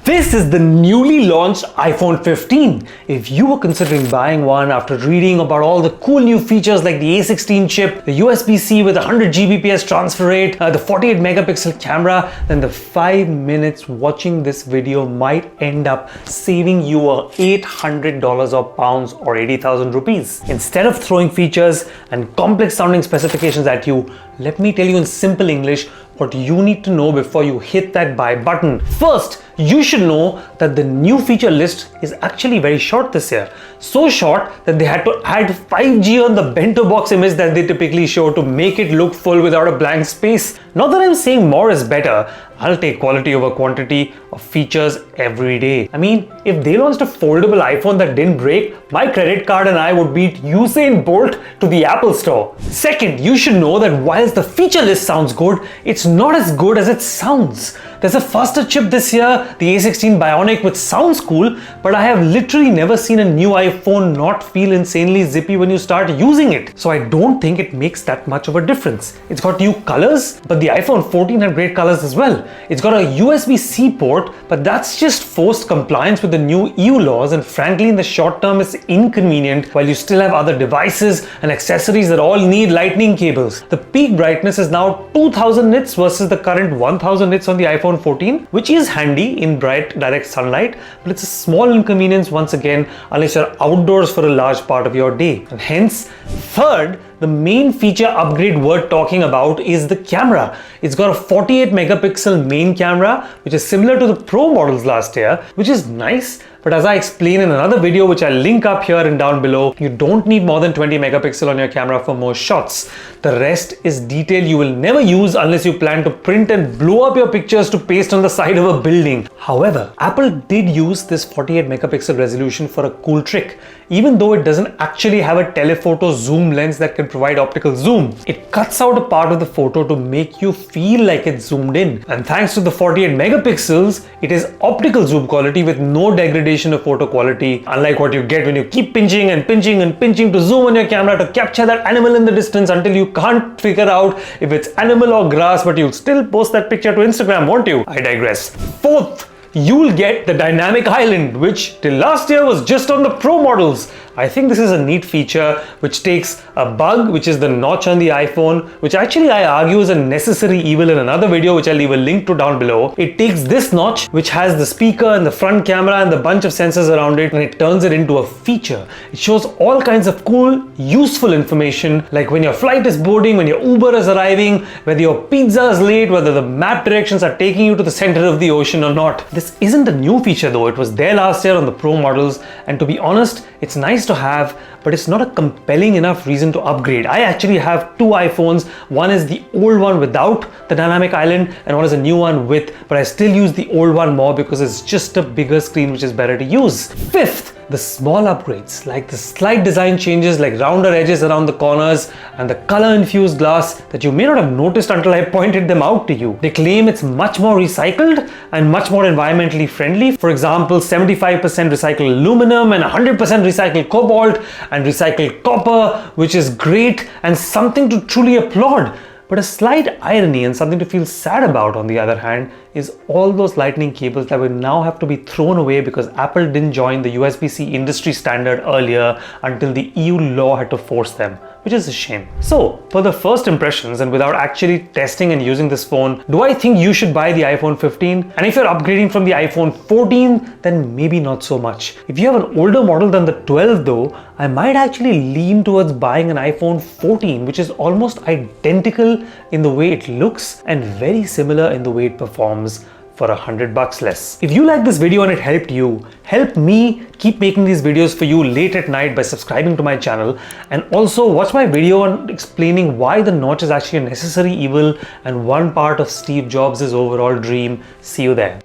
This is the newly launched iPhone 15. If you were considering buying one after reading about all the cool new features like the A16 chip, the USB-C with 100 Gbps transfer rate, the 48 megapixel camera, then the 5 minutes watching this video might end up saving you $800 or pounds or 80,000 rupees. Instead of throwing features and complex sounding specifications at you, let me tell you in simple English what you need to know before you hit that buy button. First, you should know that the new feature list is actually very short this year. So short that they had to add 5G on the bento box image that they typically show to make it look full without a blank space. Not that I'm saying more is better. I'll take quality over quantity of features every day. I mean, if they launched a foldable iPhone that didn't break, my credit card and I would beat Usain Bolt to the Apple Store. Second, you should know that whilst the feature list sounds good, it's not as good as it sounds. There's a faster chip this year, the A16 Bionic, which sounds cool, but I have literally never seen a new iPhone not feel insanely zippy when you start using it. So I don't think it makes that much of a difference. It's got new colors, but the iPhone 14 had great colors as well. It's got a USB-C port, but that's just forced compliance with the new EU laws, and frankly in the short term it's inconvenient while you still have other devices and accessories that all need lightning cables. The peak brightness is now 2000 nits versus the current 1000 nits on the iPhone 14, which is handy in bright direct sunlight, but it's a small inconvenience once again unless you're outdoors for a large part of your day. And hence, third, the main feature upgrade worth talking about is the camera. It's got a 48 megapixel main camera, which is similar to the Pro models last year, which is nice. But as I explain in another video, which I'll link up here and down below, you don't need more than 20 megapixel on your camera for most shots. The rest is detail you will never use unless you plan to print and blow up your pictures to paste on the side of a building. However, Apple did use this 48 megapixel resolution for a cool trick. Even though it doesn't actually have a telephoto zoom lens that can provide optical zoom, it cuts out a part of the photo to make you feel like it's zoomed in. And thanks to the 48 megapixels, it is optical zoom quality with no degradation of photo quality, unlike what you get when you keep pinching and pinching and pinching to zoom on your camera to capture that animal in the distance until you can't figure out if it's animal or grass, but you'll still post that picture to Instagram, won't you? I digress. Fourth, you'll get the dynamic island, which till last year was just on the Pro models. I think this is a neat feature which takes a bug, which is the notch on the iPhone, which actually I argue is a necessary evil in another video, which I'll leave a link to down below. It takes this notch, which has the speaker and the front camera and the bunch of sensors around it, and it turns it into a feature. It shows all kinds of cool, useful information, like when your flight is boarding, when your Uber is arriving, whether your pizza is late, whether the map directions are taking you to the center of the ocean or not. This isn't a new feature though. It was there last year on the Pro models, and to be honest, it's nice to have, but it's not a compelling enough reason to upgrade. I actually have two iPhones. One is the old one without the dynamic island, and one is a new one with, but I still use the old one more because it's just a bigger screen which is better to use. Fifth, the small upgrades like the slight design changes like rounder edges around the corners and the color infused glass that you may not have noticed until I pointed them out to you. They claim it's much more recycled and much more environmentally friendly. For example, 75% recycled aluminum and 100% recycled cobalt and recycled copper, which is great and something to truly applaud. But a slight irony and something to feel sad about, on the other hand, is all those lightning cables that will now have to be thrown away because Apple didn't join the USB-C industry standard earlier until the EU law had to force them, which is a shame. So, for the first impressions and without actually testing and using this phone, do I think you should buy the iPhone 15? And if you're upgrading from the iPhone 14, then maybe not so much. If you have an older model than the 12 though, I might actually lean towards buying an iPhone 14, which is almost identical in the way it looks and very similar in the way it performs for $100 less. If you like this video and it helped you, help me keep making these videos for you late at night by subscribing to my channel, and also watch my video on explaining why the notch is actually a necessary evil and one part of Steve Jobs' overall dream. See you there.